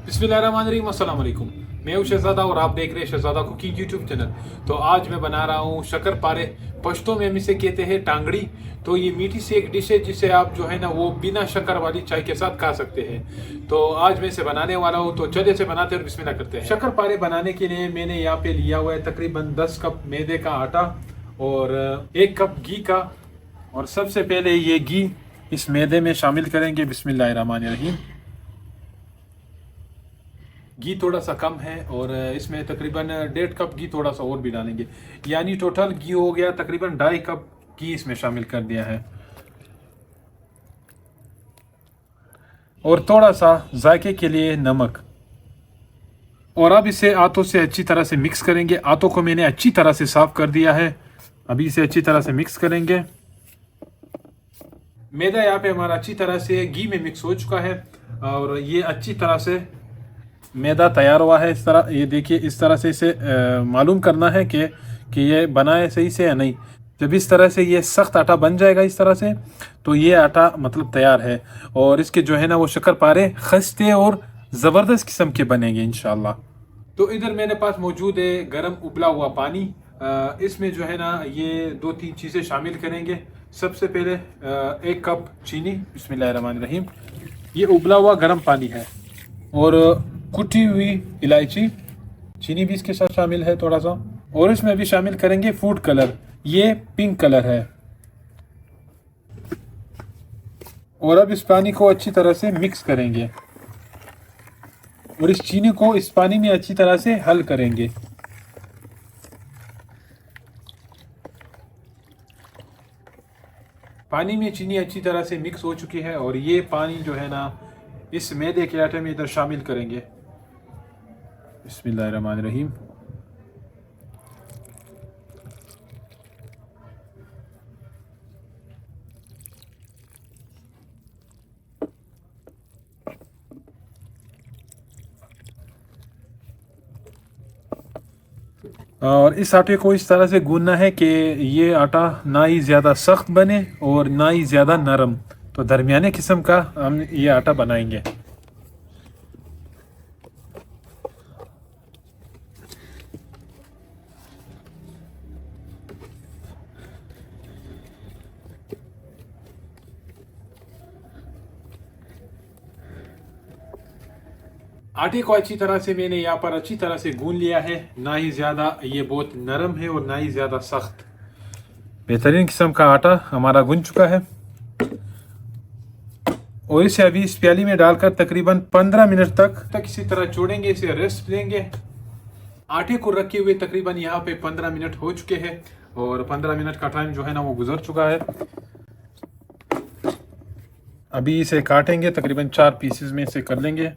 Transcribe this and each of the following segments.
बिस्मिल्लाहिर्रहमानिर्रहीम, अस्सलाम वालेकुम। मैं हूं शहजादा और आप देख रहे हैं शहजादा कुकिंग यूट्यूब चैनल। तो आज मैं बना रहा हूं शक्कर पारे। पश्तो में हम इसे कहते हैं टांगड़ी। तो ये मीठी सी एक डिश है जिसे आप जो है ना वो बिना शक्कर वाली चाय के साथ खा सकते हैं। तो आज मैं इसे बनाने वाला हूं, तो चलिए इसे बनाते हैं और बिस्मिल्लाह करते हैं। शक्कर पारे बनाने के लिए मैंने यहाँ पे लिया हुआ है तकरीबन 10 कप मैदे का आटा और 1 कप घी का। और सबसे पहले ये घी इस मैदे में शामिल करेंगे। बिस्मिल्लाहिर्रहमानिर्रहीम। घी थोड़ा सा कम है और इसमें तकरीबन 1.5 कप घी थोड़ा सा और भी डालेंगे, यानी टोटल घी हो गया तकरीबन 2.5 कप घी इसमें शामिल कर दिया है। और थोड़ा सा जायके के लिए नमक। और अब इसे हाथों से अच्छी तरह से मिक्स करेंगे। हाथों को मैंने अच्छी तरह से साफ कर दिया है। अभी इसे अच्छी तरह से मिक्स करेंगे। मैदा यहाँ पे हमारा अच्छी तरह से घी में मिक्स हो चुका है और ये अच्छी तरह से मैदा तैयार हुआ है। इस तरह ये देखिए, इस तरह से इसे मालूम करना है कि ये बना है सही से या नहीं। जब इस तरह से ये सख्त आटा बन जाएगा इस तरह से, तो ये आटा मतलब तैयार है। और इसके जो है ना वो शक्कर पारे खस्ते और ज़बरदस्त किस्म के बनेंगे इंशाल्लाह। तो इधर मेरे पास मौजूद है गरम उबला हुआ पानी। इसमें जो है ना ये 2-3 चीज़ें शामिल करेंगे। सबसे पहले 1 कप चीनी। बिस्मिल्लाहिर्रहमानिर्रहीम। ये उबला हुआ गर्म पानी है। और कुटी हुई इलायची, चीनी भी इसके साथ शामिल है थोड़ा सा। और इसमें भी शामिल करेंगे फूड कलर, ये पिंक कलर है। और अब इस पानी को अच्छी तरह से मिक्स करेंगे और इस चीनी को इस पानी में अच्छी तरह से हल करेंगे। पानी में चीनी अच्छी तरह से मिक्स हो चुकी है और ये पानी जो है ना इस मैदे के आटे में इधर शामिल करेंगे। बिस्मिल्लाहिर्रहमानिर्रहीम। और इस आटे को इस तरह से गूंदना है कि ये आटा ना ही ज़्यादा सख्त बने और ना ही ज़्यादा नरम, तो दरमियाने किस्म का हम ये आटा बनाएंगे। आटे को अच्छी तरह से मैंने यहाँ पर अच्छी तरह से गूंद लिया है। ना ही ज़्यादा ये बहुत नरम है और ना ही ज़्यादा सख्त। बेहतरीन किस्म का आटा हमारा गूंद चुका है। और इसे अभी इस प्याली में डालकर तकरीबन 15 मिनट तक इसी तरह छोड़ेंगे, इसे रेस्ट देंगे। आटे को रखे हुए तकरीबन यहाँ पे 15 मिनट हो चुके हैं और 15 मिनट का टाइम जो है ना वो गुजर चुका है। अभी इसे काटेंगे, तकरीबन 4 पीसेस में इसे कर लेंगे।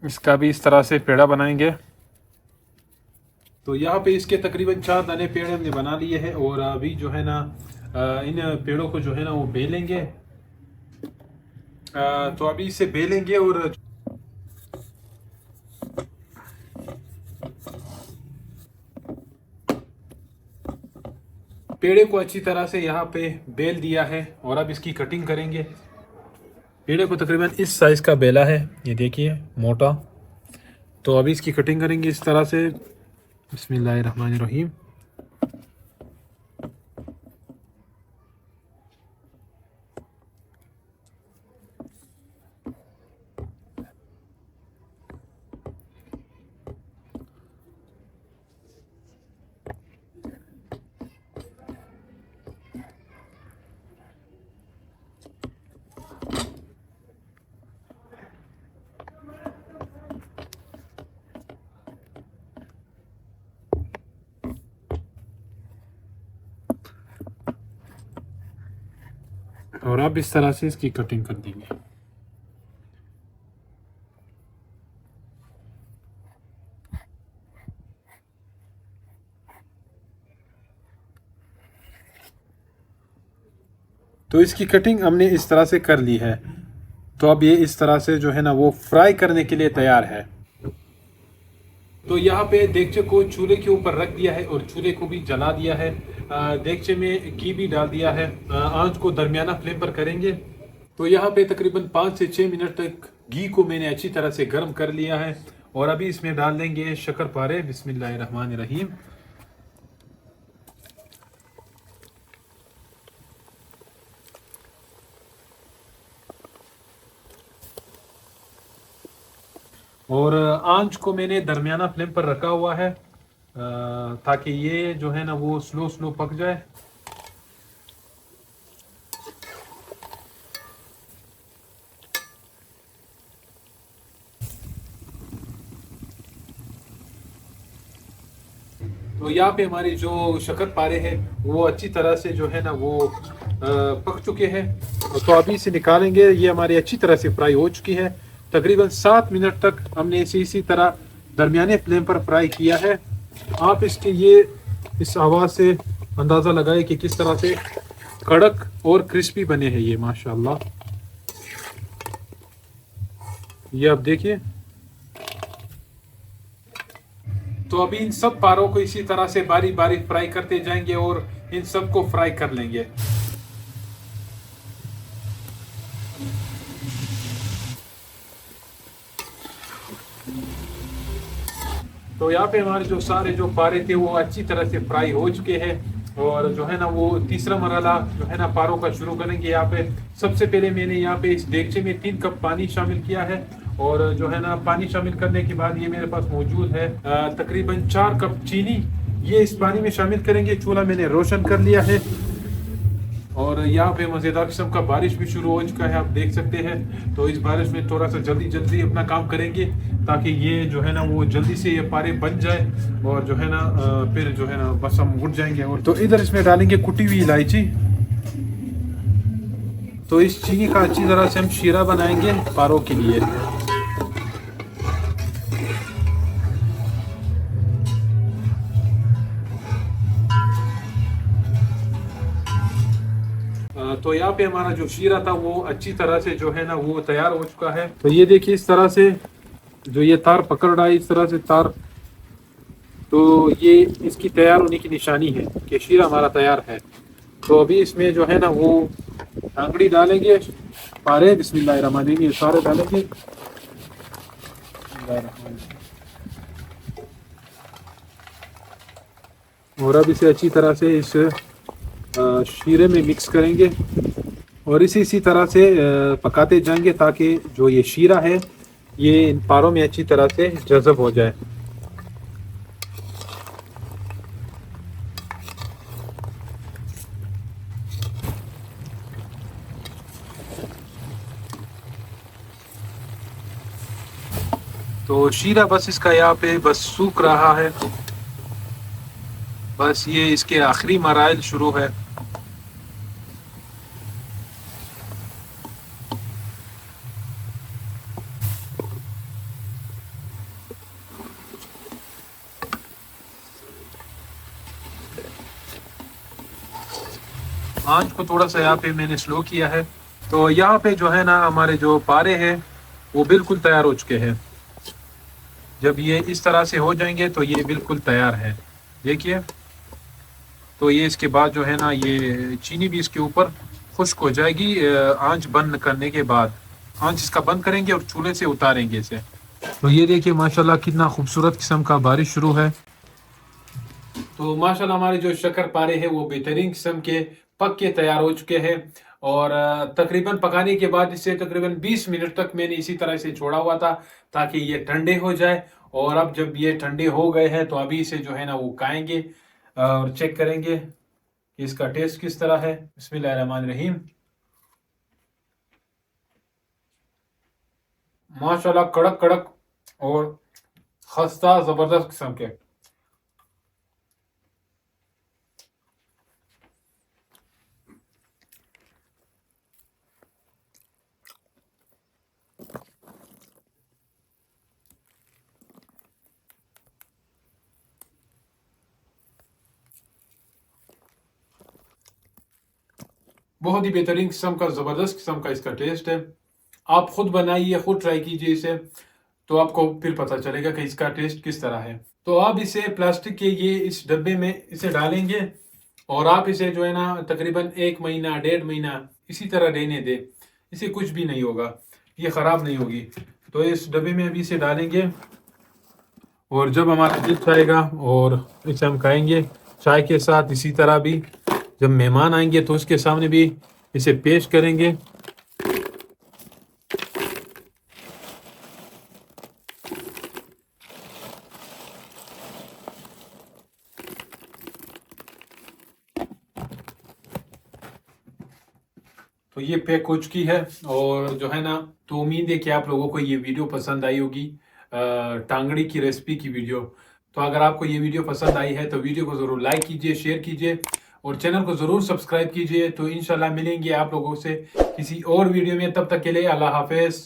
इसका भी इस तरह से पेड़ा बनाएंगे। तो यहाँ पे इसके तकरीबन 4 दाने पेड़ हमने बना लिए हैं और अभी जो है ना इन पेड़ों को जो है ना वो बेलेंगे। तो अभी इसे बेलेंगे और पेड़े को अच्छी तरह से यहाँ पे बेल दिया है और अब इसकी कटिंग करेंगे। पेड़े को तकरीबन इस साइज़ का बेला है, ये देखिए मोटा। तो अभी इसकी कटिंग करेंगे इस तरह से। बिस्मिल्लाहिर्रहमानिर्रहीम। और अब इस तरह से इसकी कटिंग कर देंगे। तो इसकी कटिंग हमने इस तरह से कर ली है। तो अब ये इस तरह से जो है ना वो फ्राई करने के लिए तैयार है। तो यहाँ पे देगचे को चूल्हे के ऊपर रख दिया है और चूल्हे को भी जला दिया है। देगचे में घी भी डाल दिया है। आंच को दरमियाना फ्लेम पर करेंगे। तो यहाँ पे तकरीबन 5 से 6 मिनट तक घी को मैंने अच्छी तरह से गर्म कर लिया है और अभी इसमें डाल देंगे शक्करपारे। बिस्मिल्लाहिर्रहमानिर्रहीम। और आंच को मैंने दरमियाना फ्लेम पर रखा हुआ है ताकि ये जो है ना वो स्लो स्लो पक जाए। तो यहाँ पे हमारी जो शक्करपारे है वो अच्छी तरह से जो है ना वो पक चुके हैं। तो अभी इसे निकालेंगे। ये हमारी अच्छी तरह से फ्राई हो चुकी है। तकरीबन 7 मिनट तक हमने इसे इसी तरह दरमियाने फ्लेम पर फ्राई किया है। आप इसके ये इस आवाज़ से अंदाज़ा लगाए कि किस तरह से कड़क और क्रिस्पी बने हैं ये माशाल्लाह। ये आप देखिए। तो अभी इन सब पारों को इसी तरह से बारीक बारीक फ्राई करते जाएंगे और इन सब को फ्राई कर लेंगे। तो यहाँ पे हमारे जो सारे जो पारे थे वो अच्छी तरह से फ्राई हो चुके हैं और जो है ना वो तीसरा मरहला जो है ना पारों का शुरू करेंगे। यहाँ पे सबसे पहले मैंने यहाँ पे इस देगचे में 3 कप पानी शामिल किया है और जो है ना पानी शामिल करने के बाद ये मेरे पास मौजूद है तकरीबन 4 कप चीनी। ये इस पानी में शामिल करेंगे। चूल्हा मैंने रोशन कर लिया है और यहाँ पे मज़ेदार किस्म का बारिश भी शुरू हो चुका है, आप देख सकते हैं। तो इस बारिश में थोड़ा सा जल्दी जल्दी अपना काम करेंगे ताकि ये जो है ना वो जल्दी से ये पारे बन जाए और जो है ना फिर जो है ना बस हम उठ जाएंगे। और तो इधर इसमें डालेंगे कुटी हुई इलायची। तो इस चीनी का अच्छी तरह से हम शीरा बनाएंगे पारों के लिए। तो यहाँ पे हमारा जो शीरा था वो अच्छी तरह से जो है ना वो तैयार हो चुका है। तो ये देखिए इस तरह से जो ये तार पकड़ रहा है, इस तरह से तार, तो ये इसकी तैयार होने की निशानी है कि शीरा हमारा तैयार है। तो अभी इसमें जो है ना वो आंगड़ी डालेंगे पारे। बिस्मिल्लाहिर्रहमानिर्रहीम। ये सारे डालेंगे। और अब इसे अच्छी तरह से इस शीरे में मिक्स करेंगे और इसी तरह से पकाते जाएंगे ताकि जो ये शीरा है ये इन पारों में अच्छी तरह से जज़ब हो जाए। तो शीरा बस इसका यहाँ पे बस सूख रहा है। बस ये इसके आखिरी मराइल शुरू है। आंच को थोड़ा सा यहाँ पे मैंने स्लो किया है। तो यहाँ पे जो है ना हमारे जो पारे हैं वो बिल्कुल तैयार हो चुके हैं। जब ये इस तरह से हो जाएंगे तो ये बिल्कुल तैयार है। देखिए। तो ये इसके बाद जो है ना ये चीनी भी इसके ऊपर खुश्क हो जाएगी आंच बंद करने के बाद। आंच इसका बंद करेंगे और चूल्हे से उतारेंगे इसे। तो ये देखिए माशाल्लाह कितना खूबसूरत किस्म का बारिश शुरू है। तो माशाल्लाह हमारे जो शक्करपारे हैं वो बेहतरीन किस्म के पक के तैयार हो चुके हैं और तकरीबन पकाने के बाद इसे तकरीबन 20 मिनट तक मैंने इसी तरह से छोड़ा हुआ था ताकि ये ठंडे हो जाए। और अब जब ये ठंडे हो गए हैं तो अभी इसे जो है ना वो खाएंगे और चेक करेंगे कि इसका टेस्ट किस तरह है। बिस्मिल्लाहिर्रहमानिर्रहीम। माशाल्लाह कड़क कड़क और खस्ता जबरदस्त किस्म के। बहुत ही बेहतरीन किस्म का, ज़बरदस्त किस्म का इसका टेस्ट है। आप खुद बनाइए, खुद ट्राई कीजिए इसे। तो आपको फिर पता चलेगा कि इसका टेस्ट किस तरह है। तो आप इसे प्लास्टिक के ये इस डब्बे में इसे डालेंगे और आप इसे जो है ना तकरीबन 1 महीना 1.5 महीना इसी तरह रहने दें, इसे कुछ भी नहीं होगा, ये ख़राब नहीं होगी। तो इस डब्बे में अभी इसे डालेंगे और जब हमारा दिल चाहेगा और इसे हम खाएंगे चाय के साथ। इसी तरह भी जब मेहमान आएंगे तो उसके सामने भी इसे पेश करेंगे। तो ये पैक हो चुकी है और जो है ना, तो उम्मीद है कि आप लोगों को ये वीडियो पसंद आई होगी, टांगड़ी की रेसिपी की वीडियो। तो अगर आपको ये वीडियो पसंद आई है तो वीडियो को ज़रूर लाइक कीजिए, शेयर कीजिए और चैनल को ज़रूर सब्सक्राइब कीजिए। तो इंशाल्लाह मिलेंगे आप लोगों से किसी और वीडियो में, तब तक के लिए अल्लाह हाफिज़।